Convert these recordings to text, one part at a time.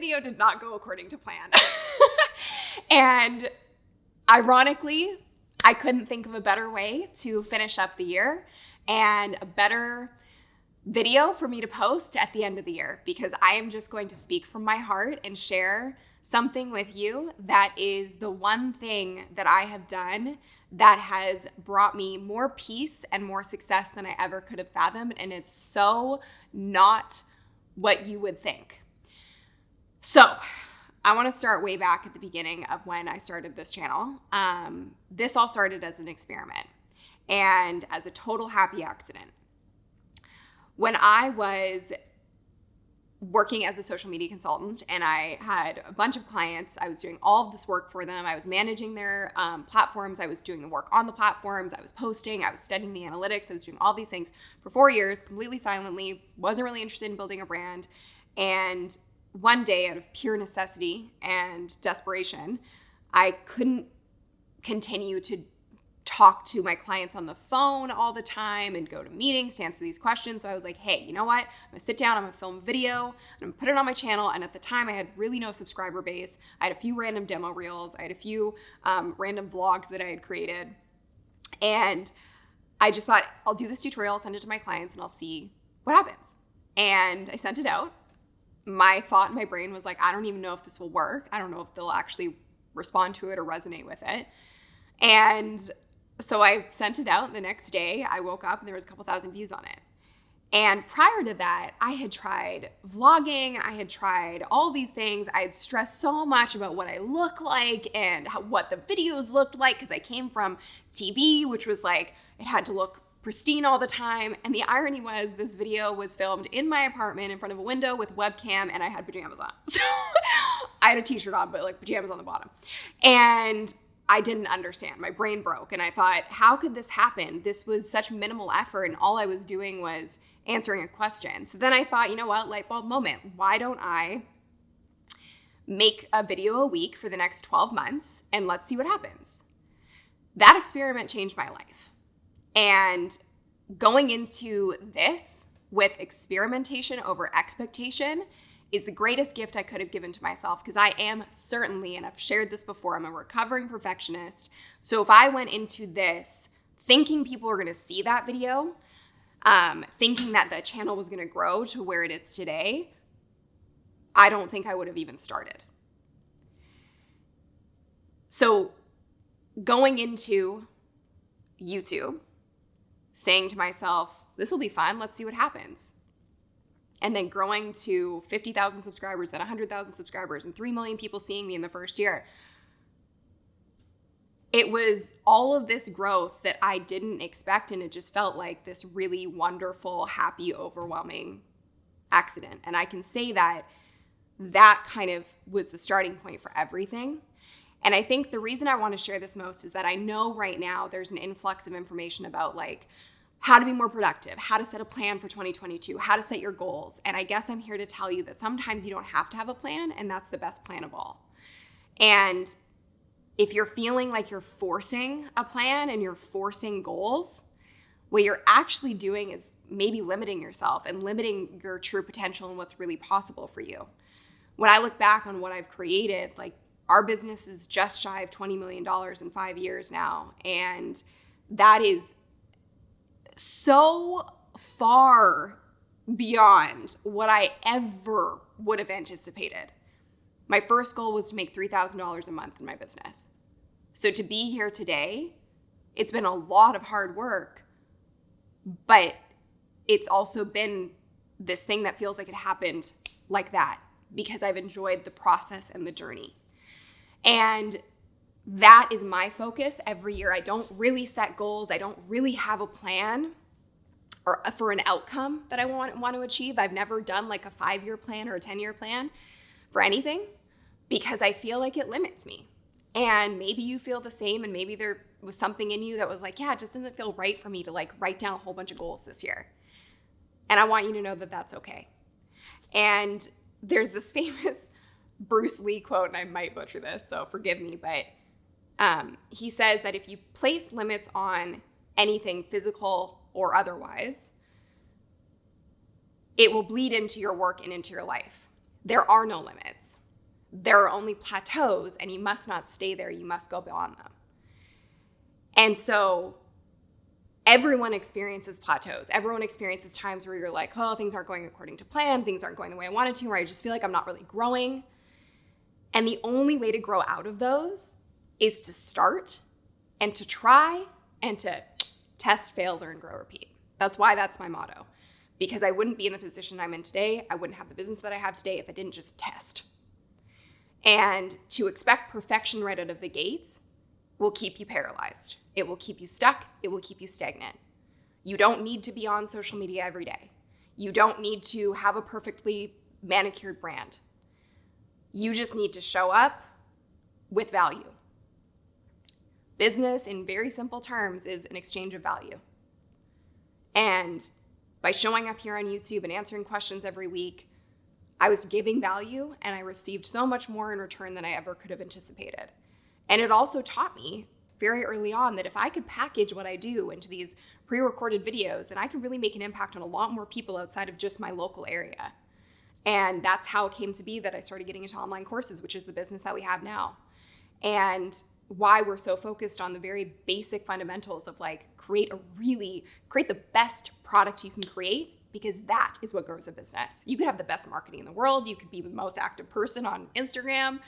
video did not go according to plan. And ironically, I couldn't think of a better way to finish up the year and a better video for me to post at the end of the year, because I am just going to speak from my heart and share something with you that is the one thing that I have done that has brought me more peace and more success than I ever could have fathomed. And it's so not what you would think. So I want to start way back at the beginning of when I started this channel. This all started as an experiment and as a total happy accident. When I was working as a social media consultant and I had a bunch of clients, I was doing all of this work for them. I was managing their platforms. I was doing the work on the platforms. I was posting. I was studying the analytics. I was doing all these things for 4 years, completely silently, wasn't really interested in building a brand. And one day, out of pure necessity and desperation, I couldn't continue to talk to my clients on the phone all the time and go to meetings to answer these questions. So I was like, hey, you know what? I'm gonna sit down, I'm gonna film a video, I'm gonna put it on my channel. And at the time I had really no subscriber base. I had a few random demo reels. I had a few random vlogs that I had created. And I just thought, I'll do this tutorial, I'll send it to my clients and I'll see what happens. And I sent it out. My thought in my brain was like, I don't even know if this will work. I don't know if they'll actually respond to it or resonate with it. And so I sent it out. The next day I woke up and there was a couple thousand views on it. And prior to that, I had tried vlogging. I had tried all these things. I had stressed so much about what I look like and what the videos looked like, because I came from TV, which was like, it had to look pristine all the time. And the irony was this video was filmed in my apartment in front of a window with webcam and I had pajamas on. So I had a t-shirt on, but like pajamas on the bottom. And I didn't understand. My brain broke. And I thought, how could this happen? This was such minimal effort and all I was doing was answering a question. So then I thought, you know what, light bulb moment. Why don't I make a video a week for the next 12 months and let's see what happens. That experiment changed my life. And going into this with experimentation over expectation is the greatest gift I could have given to myself, because I am certainly, and I've shared this before, I'm a recovering perfectionist. So if I went into this thinking people were going to see that video, thinking that the channel was going to grow to where it is today, I don't think I would have even started. So going into YouTube, saying to myself, this will be fun, let's see what happens. And then growing to 50,000 subscribers, then 100,000 subscribers, and 3 million people seeing me in the first year. It was all of this growth that I didn't expect, and it just felt like this really wonderful, happy, overwhelming accident. And I can say that that kind of was the starting point for everything. And I think the reason I want to share this most is that I know right now there's an influx of information about like how to be more productive, how to set a plan for 2022, how to set your goals. And I guess I'm here to tell you that sometimes you don't have to have a plan, and that's the best plan of all. And if you're feeling like you're forcing a plan and you're forcing goals, what you're actually doing is maybe limiting yourself and limiting your true potential and what's really possible for you. When I look back on what I've created, like our business is just shy of $20 million in 5 years now. And that is so far beyond what I ever would have anticipated. My first goal was to make $3,000 a month in my business. So to be here today, it's been a lot of hard work, but it's also been this thing that feels like it happened like that because I've enjoyed the process and the journey. And that is my focus every year. I don't really set goals. I don't really have a plan or for an outcome that I want to achieve. I've never done like a 5-year plan or a 10-year plan for anything because I feel like it limits me. And maybe you feel the same, and maybe there was something in you that was like, yeah, it just doesn't feel right for me to like write down a whole bunch of goals this year. And I want you to know that that's okay. And there's this famous Bruce Lee quote, and I might butcher this, so forgive me, but he says that if you place limits on anything physical or otherwise, it will bleed into your work and into your life. There are no limits. There are only plateaus, and you must not stay there. You must go beyond them. And so everyone experiences plateaus. Everyone experiences times where you're like, oh, things aren't going according to plan. Things aren't going the way I wanted to, or I just feel like I'm not really growing. And the only way to grow out of those is to start and to try and to test, fail, learn, grow, repeat. That's why that's my motto. Because I wouldn't be in the position I'm in today. I wouldn't have the business that I have today if I didn't just test. And to expect perfection right out of the gates will keep you paralyzed. It will keep you stuck. It will keep you stagnant. You don't need to be on social media every day. You don't need to have a perfectly manicured brand. You just need to show up with value. Business, in very simple terms, is an exchange of value. And by showing up here on YouTube and answering questions every week, I was giving value, and I received so much more in return than I ever could have anticipated. And it also taught me very early on that if I could package what I do into these pre-recorded videos, then I could really make an impact on a lot more people outside of just my local area. And that's how it came to be that I started getting into online courses, which is the business that we have now. And why we're so focused on the very basic fundamentals of like create the best product you can create, because that is what grows a business. You could have the best marketing in the world. You could be the most active person on Instagram.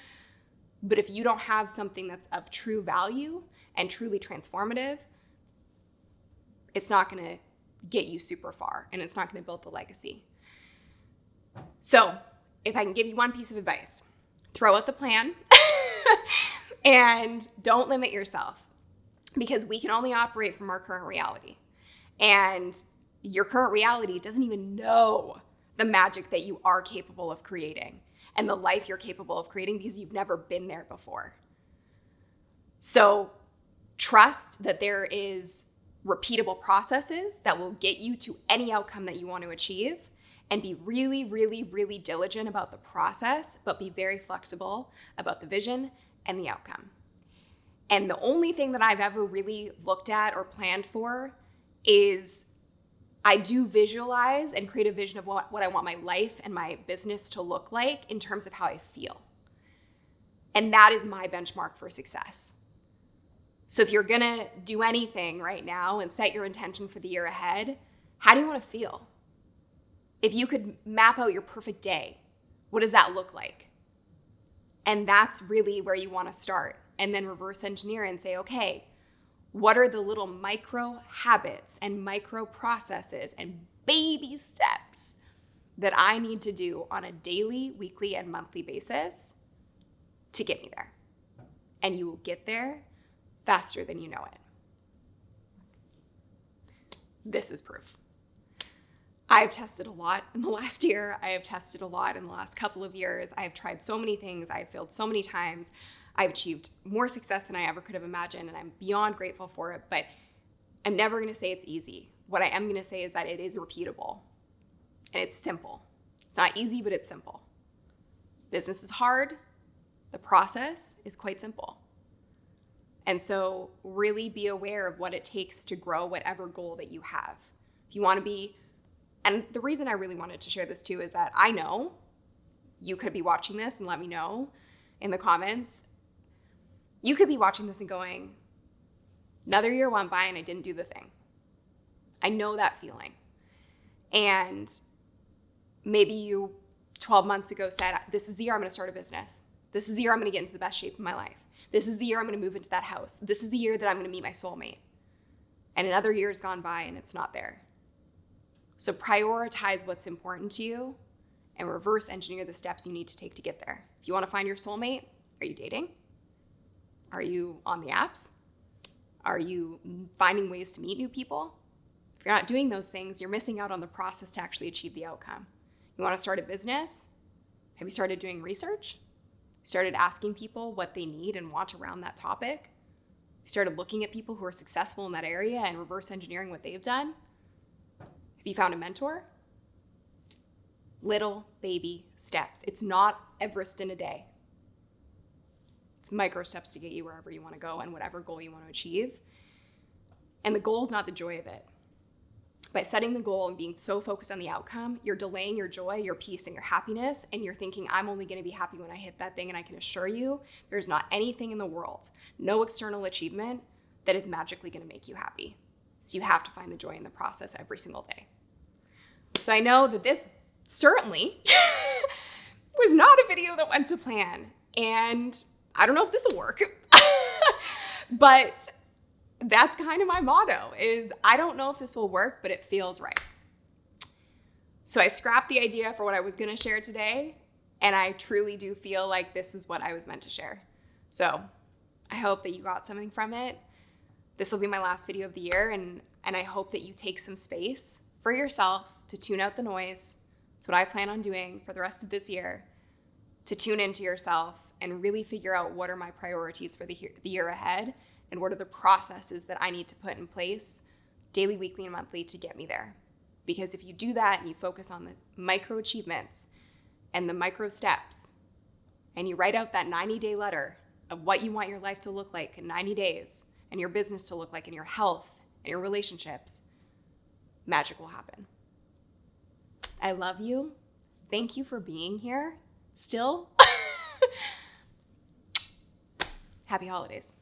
But if you don't have something that's of true value and truly transformative, it's not going to get you super far, and it's not going to build the legacy. So if I can give you one piece of advice, throw out the plan and don't limit yourself, because we can only operate from our current reality. And your current reality doesn't even know the magic that you are capable of creating and the life you're capable of creating, because you've never been there before. So trust that there is repeatable processes that will get you to any outcome that you want to achieve, and be really, really, really diligent about the process, but be very flexible about the vision and the outcome. And the only thing that I've ever really looked at or planned for is I do visualize and create a vision of what I want my life and my business to look like in terms of how I feel. And that is my benchmark for success. So if you're gonna do anything right now and set your intention for the year ahead, how do you want to feel? If you could map out your perfect day, what does that look like? And that's really where you want to start. And then reverse engineer and say, okay, what are the little micro habits and micro processes and baby steps that I need to do on a daily, weekly, and monthly basis to get me there? And you will get there faster than you know it. This is proof. I've tested a lot in the last year. I have tested a lot in the last couple of years. I have tried so many things. I've failed so many times. I've achieved more success than I ever could have imagined, and I'm beyond grateful for it. But I'm never going to say it's easy. What I am going to say is that it is repeatable, and it's simple. It's not easy, but it's simple. Business is hard. The process is quite simple. And so really be aware of what it takes to grow whatever goal that you have. If you want to be, and the reason I really wanted to share this too is that I know you could be watching this, and let me know in the comments. You could be watching this and going, another year went by and I didn't do the thing. I know that feeling. And maybe you 12 months ago said, this is the year I'm going to start a business. This is the year I'm going to get into the best shape of my life. This is the year I'm going to move into that house. This is the year that I'm going to meet my soulmate. And another year has gone by and it's not there. So prioritize what's important to you and reverse engineer the steps you need to take to get there. If you want to find your soulmate, are you dating? Are you on the apps? Are you finding ways to meet new people? If you're not doing those things, you're missing out on the process to actually achieve the outcome. You want to start a business? Have you started doing research? Started asking people what they need and want around that topic? You started looking at people who are successful in that area and reverse engineering what they've done? Have you found a mentor? Little baby steps. It's not Everest in a day. It's micro steps to get you wherever you want to go and whatever goal you want to achieve. And the goal is not the joy of it. By setting the goal and being so focused on the outcome, you're delaying your joy, your peace, and your happiness, and you're thinking, I'm only going to be happy when I hit that thing, and I can assure you there's not anything in the world, no external achievement, that is magically going to make you happy. So you have to find the joy in the process every single day. So I know that this certainly was not a video that went to plan, and I don't know if this will work, but that's kind of my motto is I don't know if this will work, but it feels right. So I scrapped the idea for what I was going to share today, and I truly do feel like this was what I was meant to share. So I hope that you got something from it. This will be my last video of the year, and I hope that you take some space for yourself to tune out the noise. That's what I plan on doing for the rest of this year, to tune into yourself and really figure out what are my priorities for the year ahead, and what are the processes that I need to put in place daily, weekly, and monthly to get me there. Because if you do that and you focus on the micro achievements and the micro steps, and you write out that 90-day letter of what you want your life to look like in 90 days, and your business to look like, and your health, and your relationships, magic will happen. I love you. Thank you for being here still. Happy holidays.